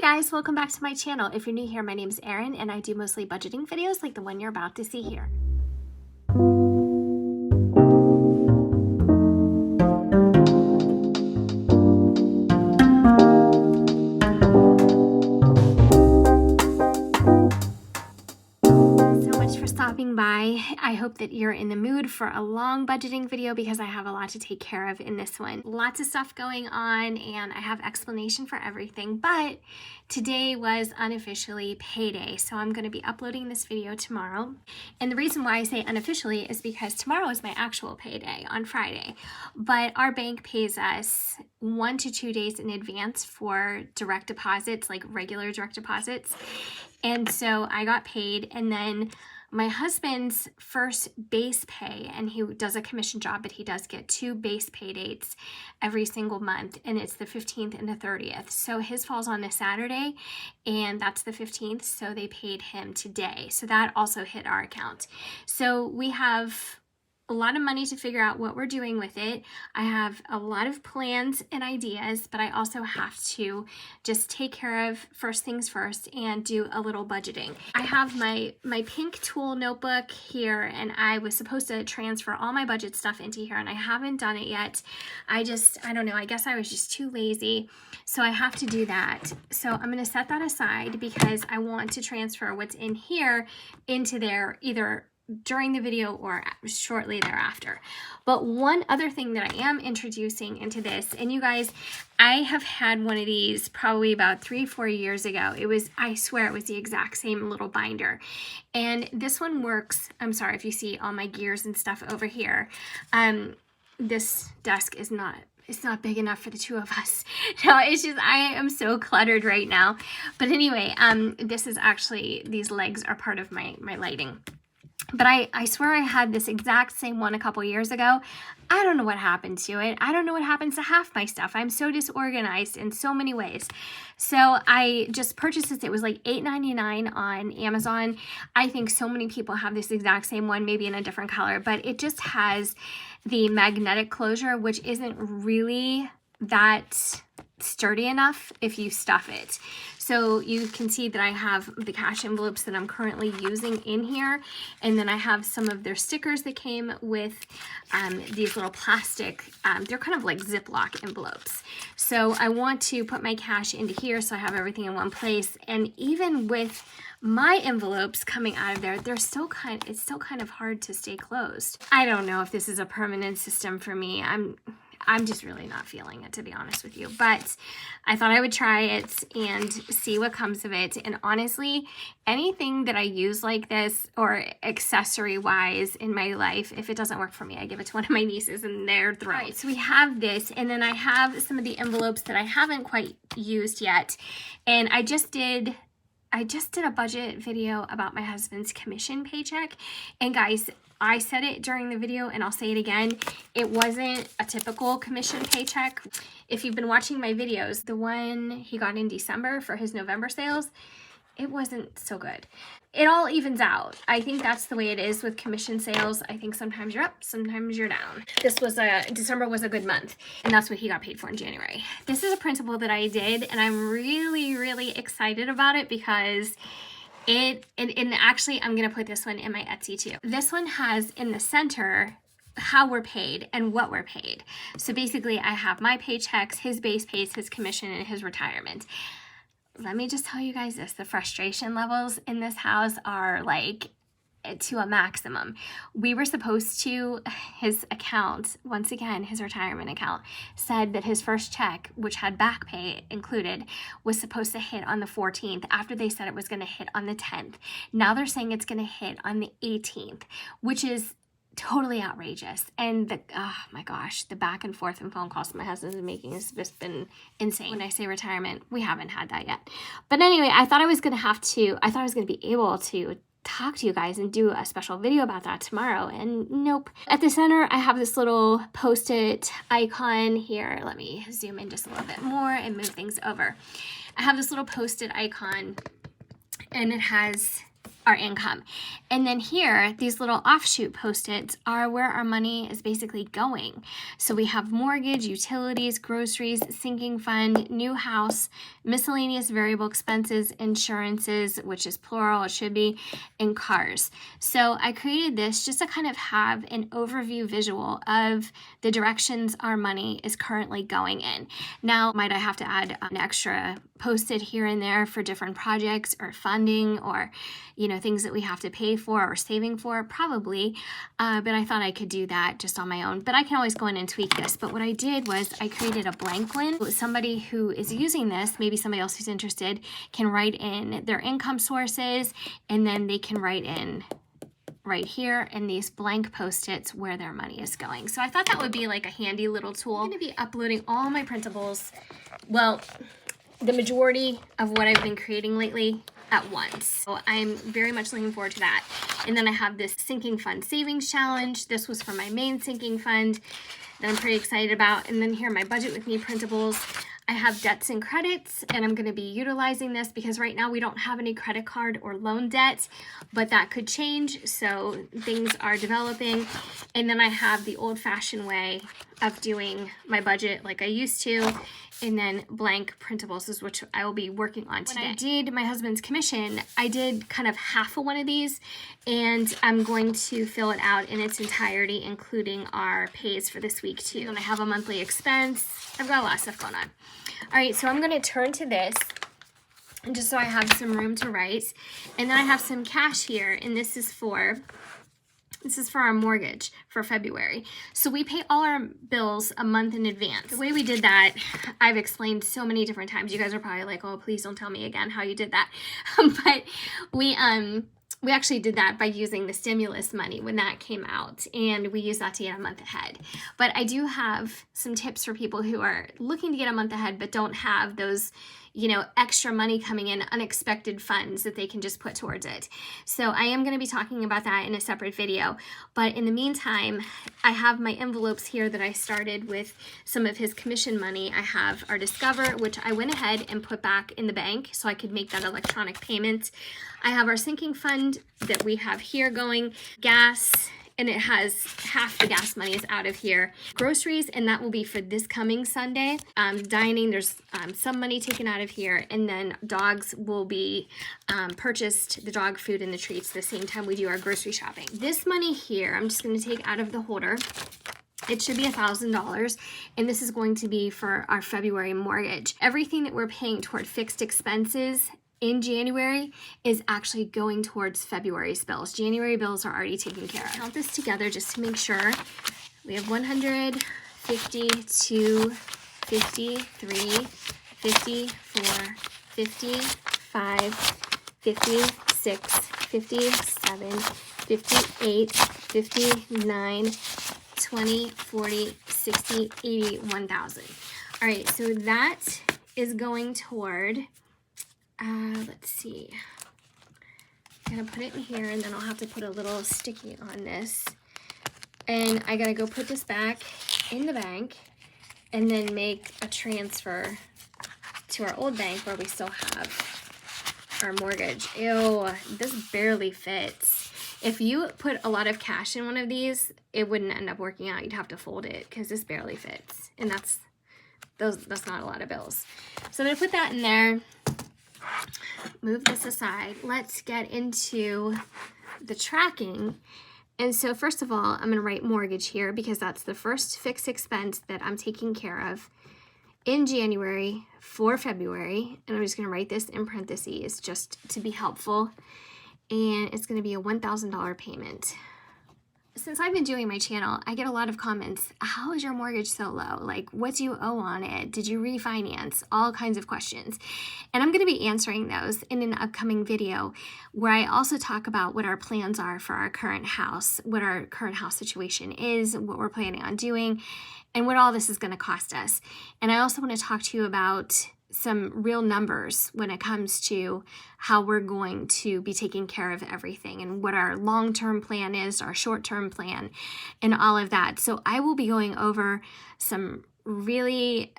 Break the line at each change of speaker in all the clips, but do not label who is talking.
guys, welcome back to my channel. If you're new here, my name is Erin and I do mostly budgeting videos like the one you're about to see here. Stopping by. I hope that you're in the mood for a long budgeting video because I have a lot to take care of in this one. Lots of stuff going on and I have explanation for everything, but today was unofficially payday, so I'm going to be uploading this video tomorrow. And the reason why I say unofficially is because tomorrow is my actual payday on Friday, but our bank pays us 1 to 2 days in advance for direct deposits, like regular direct deposits. And so I got paid, and then my husband's first base pay, and he does a commission job, but he does get 2 base pay dates every single month, and it's the 15th and the 30th. So his falls on a Saturday, and that's the 15th, so they paid him today. So that also hit our account. So we have a lot of money to figure out what we're doing with it. I have a lot of plans and ideas, but I also have to just take care of first things first and do a little budgeting. I have my pink tool notebook here, and I was supposed to transfer all my budget stuff into here, and I haven't done it yet. I don't know, I guess I was just too lazy. So I have to do that. So I'm gonna set that aside because I want to transfer what's in here into there either during the video or shortly thereafter. But one other thing that I am introducing into this, and you guys, I have had one of these probably about 3-4 years ago. I swear it was the exact same little binder. And this one works, I'm sorry if you see all my gears and stuff over here. This desk is not, it's not big enough for the two of us. No, it's just, I am so cluttered right now. But anyway, this is actually, these legs are part of my lighting. But I swear I had this exact same one a couple years ago. I don't know what happened to it. I don't know what happens to half my stuff. I'm so disorganized in so many ways. So I just purchased this. It was like $8.99 on Amazon. I think so many people have this exact same one, maybe in a different color, but it just has the magnetic closure, which isn't really that sturdy enough if you stuff it. So you can see that I have the cash envelopes that I'm currently using in here, and then I have some of their stickers that came with these little plastic, they're kind of like Ziploc envelopes. So I want to put my cash into here so I have everything in one place, and even with my envelopes coming out of there, it's still kind of hard to stay closed. I don't know if this is a permanent system for me. I'm just really not feeling it, to be honest with you. But I thought I would try it and see what comes of it. And honestly, anything that I use like this or accessory-wise in my life, if it doesn't work for me, I give it to one of my nieces and they're thrilled. Right, so we have this, and then I have some of the envelopes that I haven't quite used yet. And I just did a budget video about my husband's commission paycheck. And guys, I said it during the video and I'll say it again. It wasn't a typical commission paycheck. If you've been watching my videos, the one he got in December for his November sales, it wasn't so good. It all evens out. I think that's the way it is with commission sales. I think sometimes you're up, sometimes you're down. December was a good month, and that's what he got paid for in January. This is a principle that I did, and I'm really, really excited about it because and actually I'm gonna put this one in my Etsy too. This one has in the center how we're paid and what we're paid. So basically I have my paychecks, his base pays, his commission, and his retirement. Let me just tell you guys this, the frustration levels in this house are like to a maximum. We were supposed to, his account, once again, his retirement account, said that his first check, which had back pay included, was supposed to hit on the 14th after they said it was going to hit on the 10th. Now they're saying it's going to hit on the 18th, which is totally outrageous. And oh my gosh, the back and forth and phone calls my husband's been making has just been insane. When I say retirement, we haven't had that yet. But anyway, I thought I was going to be able to talk to you guys and do a special video about that tomorrow, and nope. At the center I have this little post-it icon here. Let me zoom in just a little bit more and move things over. I have this little post-it icon, and it has our income. And then here, these little offshoot post-its are where our money is basically going. So we have mortgage, utilities, groceries, sinking fund, new house, miscellaneous variable expenses, insurances, which is plural, it should be, and cars. So I created this just to kind of have an overview visual of the directions our money is currently going in. Now, might I have to add an extra post-it here and there for different projects or funding or, you know, things that we have to pay for or saving for? Probably, but I thought I could do that just on my own. But I can always go in and tweak this. But what I did was I created a blank one. Somebody who is using this, maybe somebody else who's interested, can write in their income sources, and then they can write in right here in these blank post-its where their money is going. So I thought that would be like a handy little tool. I'm going to be uploading all my printables, well, the majority of what I've been creating lately at once. So I'm very much looking forward to that. And then I have this sinking fund savings challenge. This was for my main sinking fund that I'm pretty excited about. And then here are my budget with me printables. I have debts and credits, and I'm going to be utilizing this because right now we don't have any credit card or loan debt, but that could change, so things are developing. And then I have the old-fashioned way of doing my budget like I used to, and then blank printables is which I will be working on today. When I did my husband's commission, I did kind of half of one of these, and I'm going to fill it out in its entirety, including our pays for this week too. And I have a monthly expense. I've got a lot of stuff going on. All right, so I'm going to turn to this just so I have some room to write. And then I have some cash here, and this is for our mortgage for February. So we pay all our bills a month in advance. The way we did that, I've explained so many different times. You guys are probably like, oh, please don't tell me again how you did that. But we actually did that by using the stimulus money when that came out, and we used that to get a month ahead. But I do have some tips for people who are looking to get a month ahead but don't have those, you know, extra money coming in, unexpected funds that they can just put towards it. So I am going to be talking about that in a separate video. But in the meantime, I have my envelopes here that I started with some of his commission money. I have our Discover, which I went ahead and put back in the bank so I could make that electronic payment. I have our sinking fund that we have here going, gas, and it has half the gas money is out of here. Groceries, and that will be for this coming Sunday. Dining, there's some money taken out of here, and then dogs will be purchased, the dog food and the treats, the same time we do our grocery shopping. This money here, I'm just going to take out of the holder. It should be $1,000, and this is going to be for our February mortgage. Everything that we're paying toward fixed expenses in January is actually going towards February's bills. January bills are already taken care of. Count this together just to make sure. We have 100, 52, 53, 54, 55, 56, 57, 58, 59, 20, 40, 60, 80, 1,000. All right, so that is going toward, let's see, I'm gonna put it in here, and then I'll have to put a little sticky on this, and I gotta go put this back in the bank and then make a transfer to our old bank where we still have our mortgage. Ew, this barely fits. If you put a lot of cash in one of these, it wouldn't end up working out. You'd have to fold it because this barely fits, and that's not a lot of bills. So I'm gonna put that in there. Move this aside. Let's get into the tracking. And so first of all, I'm going to write mortgage here because that's the first fixed expense that I'm taking care of in January for February. And I'm just going to write this in parentheses just to be helpful. And it's going to be a $1,000 payment. Since I've been doing my channel, I get a lot of comments. How is your mortgage so low? Like, what do you owe on it? Did you refinance? All kinds of questions. And I'm going to be answering those in an upcoming video where I also talk about what our plans are for our current house, what our current house situation is, what we're planning on doing, and what all this is going to cost us. And I also want to talk to you about some real numbers when it comes to how we're going to be taking care of everything and what our long-term plan is, our short-term plan, and all of that. So I will be going over some really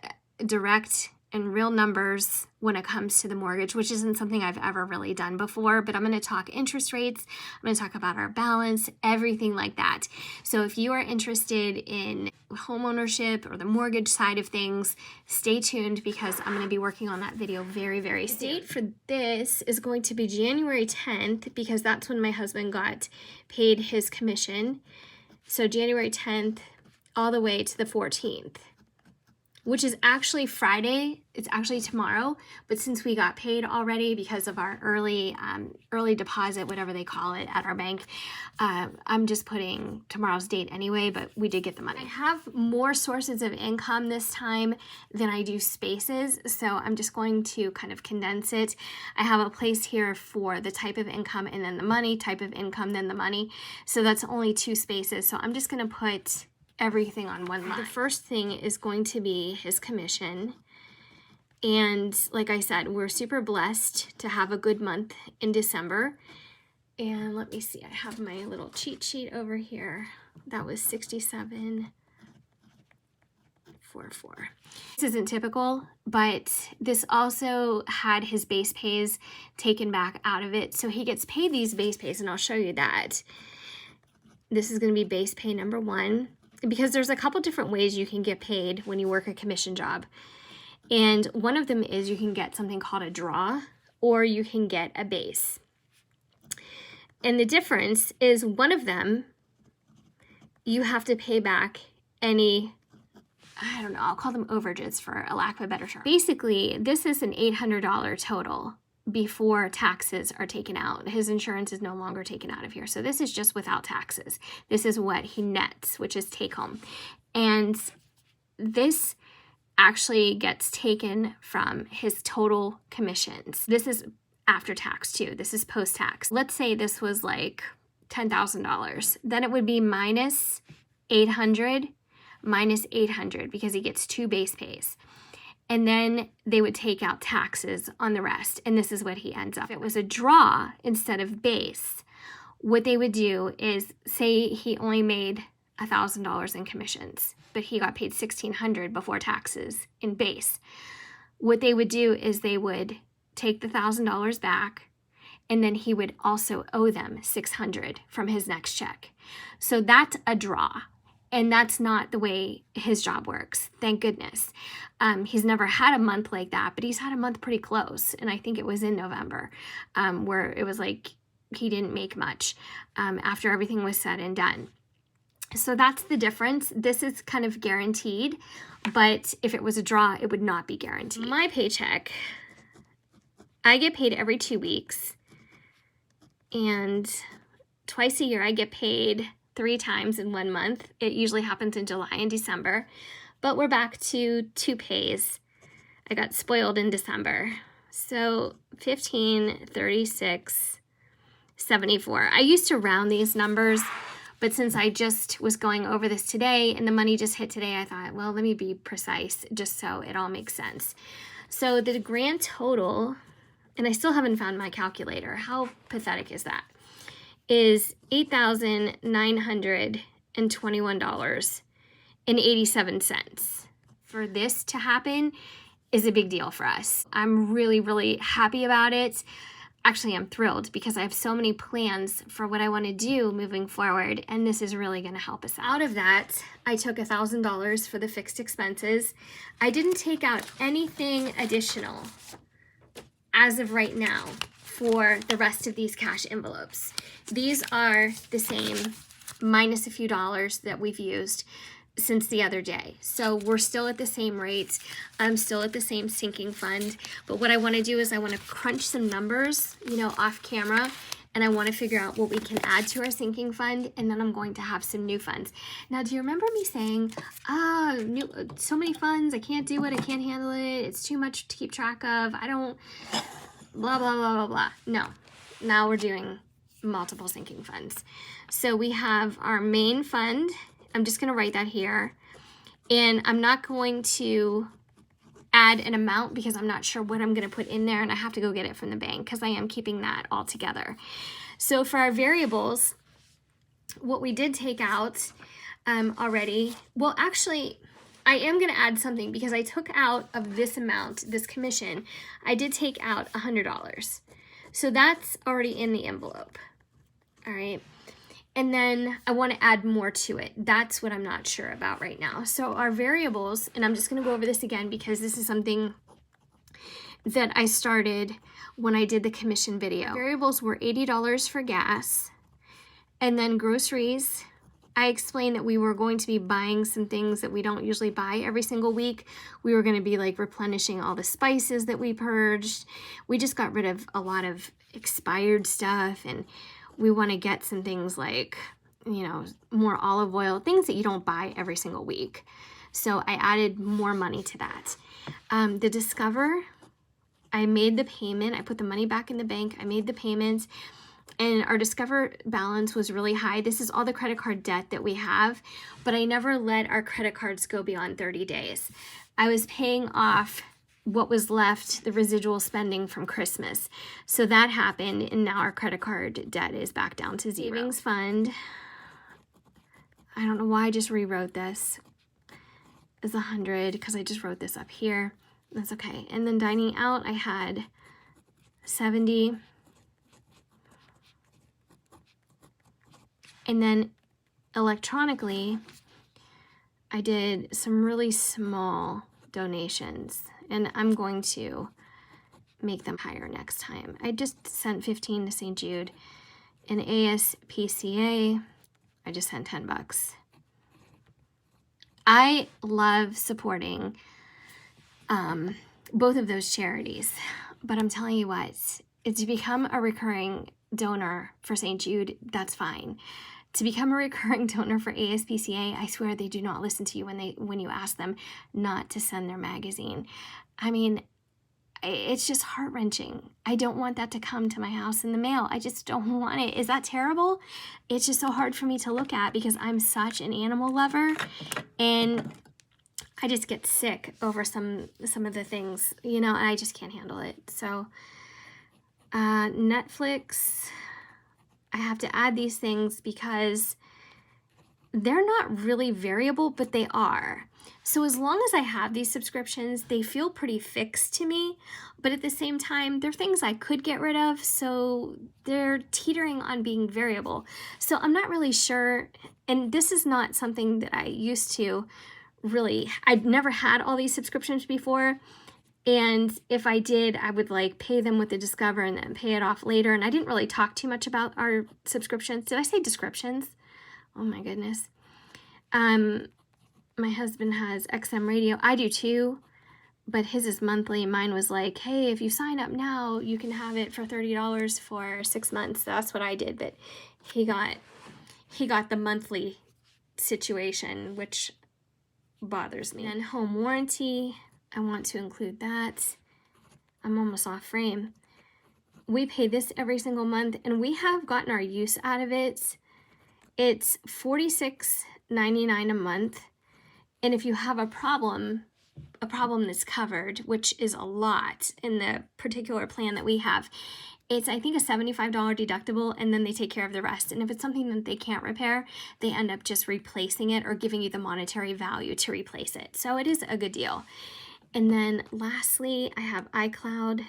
direct and real numbers when it comes to the mortgage, which isn't something I've ever really done before, but I'm going to talk interest rates. I'm going to talk about our balance, everything like that. So if you are interested in home ownership or the mortgage side of things, stay tuned because I'm going to be working on that video very, very soon. The date for this is going to be January 10th because that's when my husband got paid his commission. So January 10th all the way to the 14th. Which is actually Friday. It's actually tomorrow, but since we got paid already because of our early deposit, whatever they call it, at our bank, I'm just putting tomorrow's date anyway, but we did get the money. I have more sources of income this time than I do spaces, so I'm just going to kind of condense it. I have a place here for the type of income and then the money, type of income, then the money. So that's only 2 spaces, so I'm just gonna put everything on one line. The first thing is going to be his commission. And like I said, we're super blessed to have a good month in December. And let me see, I have my little cheat sheet over here. That was 67.44. This isn't typical, but this also had his base pays taken back out of it. So he gets paid these base pays, and I'll show you that. This is going to be base pay number 1. Because there's a couple different ways you can get paid when you work a commission job. And one of them is you can get something called a draw, or you can get a base. And the difference is one of them, you have to pay back any, I don't know, I'll call them overages for a lack of a better term. Basically, this is an $800 total before taxes are taken out. His insurance is no longer taken out of here. So this is just without taxes. This is what he nets, which is take home. And this actually gets taken from his total commissions. This is after tax too. This is post-tax. Let's say this was like $10,000. Then it would be minus 800 because he gets 2 base pays. And then they would take out taxes on the rest. And this is what he ends up. If it was a draw instead of base, what they would do is say he only made $1,000 in commissions, but he got paid $1,600 before taxes in base. What they would do is they would take the $1,000 back, and then he would also owe them $600 from his next check. So that's a draw. And that's not the way his job works, thank goodness. He's never had a month like that, but he's had a month pretty close. And I think it was in November, where it was like he didn't make much after everything was said and done. So that's the difference. This is kind of guaranteed, but if it was a draw, it would not be guaranteed. My paycheck, I get paid every 2 weeks. And twice a year I get paid 3 times in 1 month. It usually happens in July and December, but we're back to 2 pays. I got spoiled in December. So 15, 36, 74. I used to round these numbers, but since I just was going over this today and the money just hit today, I thought, well, let me be precise just so it all makes sense. So the grand total, and I still haven't found my calculator. How pathetic is that? Is $8,921.87. For this to happen is a big deal for us. I'm really, really happy about it. Actually, I'm thrilled because I have so many plans for what I want to do moving forward, and this is really going to help us out. Out of that, I took $1,000 for the fixed expenses. I didn't take out anything additional as of right now for the rest of these cash envelopes. These are the same, minus a few dollars that we've used since the other day. So we're still at the same rate. I'm still at the same sinking fund. But what I want to do is I want to crunch some numbers, you know, off camera, and I want to figure out what we can add to our sinking fund, and then I'm going to have some new funds. Now, do you remember me saying, so many funds, I can't do it, I can't handle it, it's too much to keep track of, I don't, blah, blah, blah, blah, blah. No, now we're doing multiple sinking funds. So we have our main fund. I'm just going to write that here. And I'm not going to add an amount because I'm not sure what I'm going to put in there, and I have to go get it from the bank because I am keeping that all together. So for our variables, what we did take out already, well, actually, I am going to add something because I took out of this amount, this commission, I did take out $100. So that's already in the envelope. All right. And then I want to add more to it. That's what I'm not sure about right now. So our variables, and I'm just going to go over this again because this is something that I started when I did the commission video. Variables were $80 for gas, and then groceries. I explained that we were going to be buying some things that we don't usually buy every single week. We were going to be like replenishing all the spices that we purged. We just got rid of a lot of expired stuff, and we want to get some things like, you know, more olive oil, things that you don't buy every single week. So I added more money to that. The Discover, I made the payment. I put the money back in the bank. I made the payment. And our Discover balance was really high. This is all the credit card debt that we have, but I never let our credit cards go beyond 30 days. I was paying off what was left, the residual spending from Christmas. So that happened, and now our credit card debt is back down to zero. Savings fund, I don't know why I just rewrote this, is 100 because I just wrote this up here. That's okay. And then dining out, I had 70. And then electronically, I did some really small donations, and I'm going to make them higher next time. I just sent 15 to St. Jude. In ASPCA, I just sent 10 bucks. I love supporting both of those charities, but I'm telling you what, to become a recurring donor for St. Jude, that's fine. To become a recurring donor for ASPCA, I swear they do not listen to you when you ask them not to send their magazine. I mean, it's just heart-wrenching. I don't want that to come to my house in the mail. I just don't want it. Is that terrible? It's just so hard for me to look at because I'm such an animal lover, and I just get sick over some of the things, you know, and I just can't handle it. So Netflix, I have to add these things because they're not really variable, but they are. So as long as I have these subscriptions, they feel pretty fixed to me, but at the same time, they're things I could get rid of, so they're teetering on being variable. So I'm not really sure, and this is not something that I used to really, I'd never had all these subscriptions before. And if I did, I would like pay them with the Discover and then pay it off later. And I didn't really talk too much about our subscriptions. Did I say descriptions? Oh my goodness. My husband has XM radio. I do too, but his is monthly. Mine was like, hey, if you sign up now, you can have it for $30 for 6 months. That's what I did, but he got the monthly situation, which bothers me. And home warranty, I want to include that. I'm almost off frame. We pay this every single month, and we have gotten our use out of it. It's $46.99 a month, and if you have a problem that's covered, which is a lot in the particular plan that we have, it's, I think, a $75 deductible, and then they take care of the rest. And if it's something that they can't repair, they end up just replacing it or giving you the monetary value to replace it. So it is a good deal. And then lastly, I have iCloud,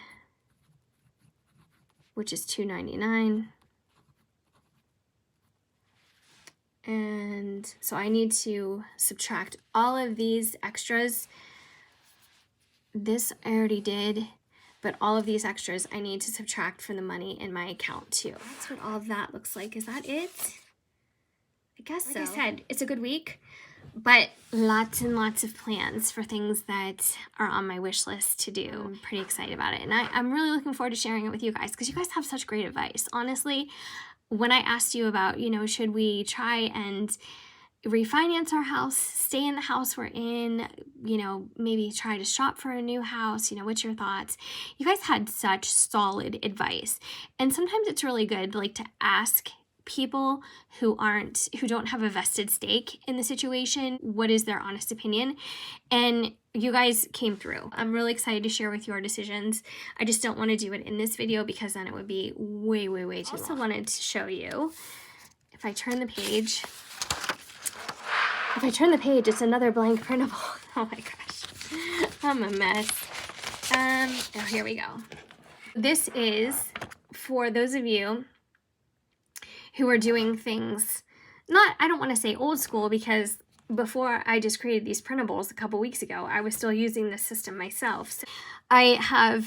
which is $2.99. And so I need to subtract all of these extras. This I already did, but all of these extras I need to subtract from the money in my account too. That's what all of that looks like. Is that it? I guess so. Like I said, it's a good week, but lots and lots of plans for things that are on my wish list to do. I'm pretty excited about it, and I'm really looking forward to sharing it with you guys because you guys have such great advice. Honestly, when I asked you about, you know, should we try and refinance our house, stay in the house we're in, you know, maybe try to shop for a new house, you know, what's your thoughts? You guys had such solid advice, and sometimes it's really good like to ask people who don't have a vested stake in the situation what is their honest opinion, and you guys came through. I'm really excited to share with you our decisions. I just don't want to do it in this video because then it would be way too long. I also wanted to show you, if I turn the page, If I turn the page, it's another blank printable. Oh my gosh, I'm a mess. Oh, here we go. This is for those of you who are doing things, I don't want to say old school, because before I just created these printables a couple weeks ago, I was still using this system myself. So I have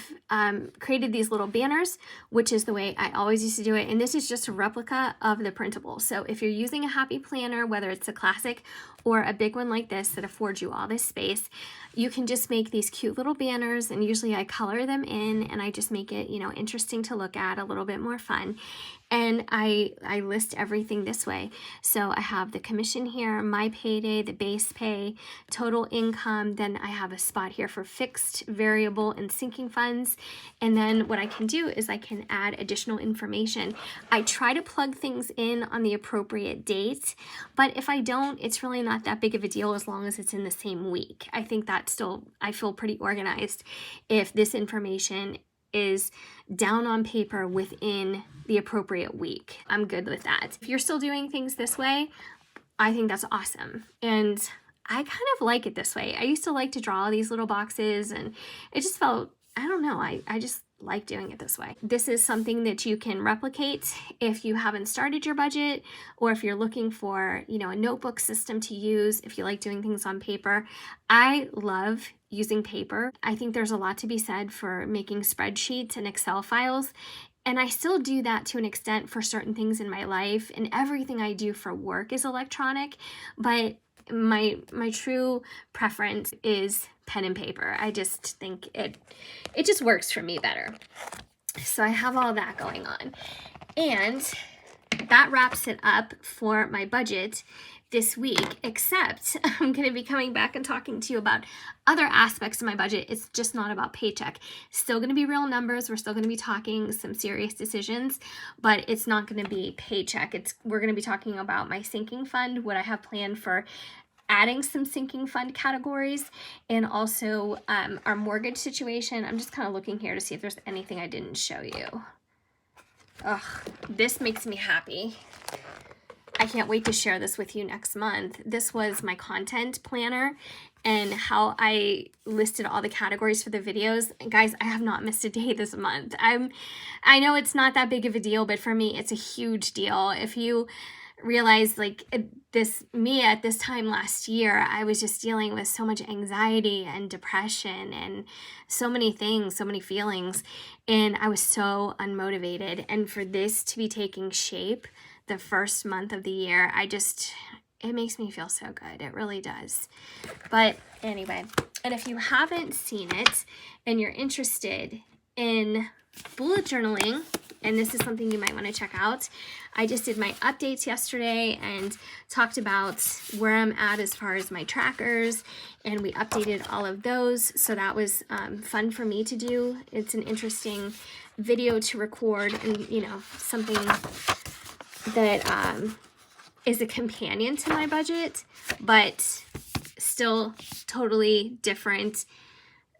created these little banners, which is the way I always used to do it. And this is just a replica of the printable. So if you're using a happy planner, whether it's a classic or a big one like this that affords you all this space, you can just make these cute little banners, and usually I color them in and I just make it, you know, interesting to look at, a little bit more fun. And I list everything this way. So I have the commission here, my payday, the base pay, total income. Then I have a spot here for fixed, variable, and sinking funds. And then what I can do is I can add additional information. I try to plug things in on the appropriate date, but if I don't, it's really not that big of a deal as long as it's in the same week. I think that still, I feel pretty organized if this information is down on paper within the appropriate week. I'm good with that. If you're still doing things this way, I think that's awesome. And I kind of like it this way. I used to like to draw these little boxes, and it just felt, I don't know, I just like doing it this way. This is something that you can replicate if you haven't started your budget, or if you're looking for, you know, a notebook system to use, if you like doing things on paper. I love using paper. I think there's a lot to be said for making spreadsheets and Excel files. And I still do that to an extent for certain things in my life, and everything I do for work is electronic, but my true preference is pen and paper. I just think it just works for me better. So I have all that going on. And that wraps it up for my budget this week, except I'm going to be coming back and talking to you about other aspects of my budget. It's just not about paycheck. Still going to be real numbers. We're still going to be talking some serious decisions, but it's not going to be paycheck. We're going to be talking about my sinking fund, what I have planned for adding some sinking fund categories, and also our mortgage situation. I'm just kind of looking here to see if there's anything I didn't show you. Ugh, this makes me happy. I can't wait to share this with you next month. This was my content planner and how I listed all the categories for the videos. And guys, I have not missed a day this month. I know it's not that big of a deal, but for me, it's a huge deal. If you realize, like, me at this time last year, I was just dealing with so much anxiety and depression and so many things, so many feelings, and I was so unmotivated. And for this to be taking shape the first month of the year, it makes me feel so good. It really does. But anyway, and if you haven't seen it and you're interested in bullet journaling, and this is something you might want to check out, I just did my updates yesterday and talked about where I'm at as far as my trackers, and we updated all of those. So that was fun for me to do. It's an interesting video to record, and, you know, something that is a companion to my budget, but still totally different,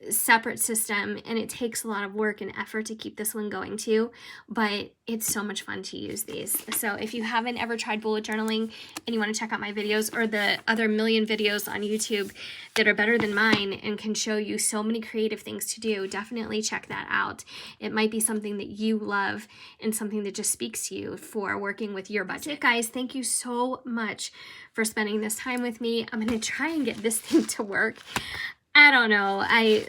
separate system, and it takes a lot of work and effort to keep this one going too, but it's so much fun to use these. So if you haven't ever tried bullet journaling and you want to check out my videos or the other million videos on YouTube that are better than mine and can show you so many creative things to do, definitely check that out. It might be something that you love and something that just speaks to you for working with your budget. Guys, thank you so much for spending this time with me. I'm going to try and get this thing to work. I don't know. I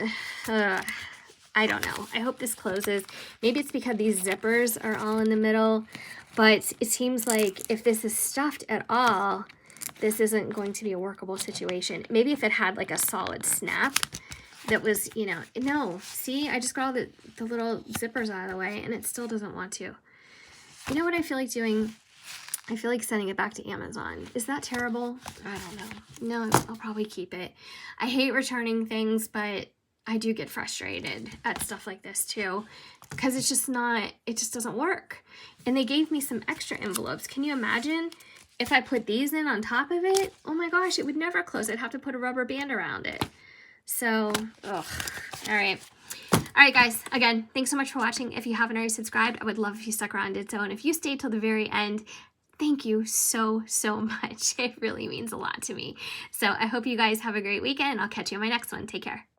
don't know. I hope this closes. Maybe it's because these zippers are all in the middle, but it seems like if this is stuffed at all, this isn't going to be a workable situation. Maybe if it had like a solid snap that was, you know, no. See, I just got all the little zippers out of the way and it still doesn't want to. You know what I feel like doing? I feel like sending it back to Amazon. Is that terrible? I don't know. No, I'll probably keep it. I hate returning things, but I do get frustrated at stuff like this too, because it's just not, it just doesn't work. And they gave me some extra envelopes. Can you imagine if I put these in on top of it? Oh my gosh, it would never close. I'd have to put a rubber band around it. So, ugh. All right. All right, guys. Again, thanks so much for watching. If you haven't already subscribed, I would love if you stuck around and did so. And if you stayed till the very end, thank you so, so much. It really means a lot to me. So I hope you guys have a great weekend. I'll catch you on my next one. Take care.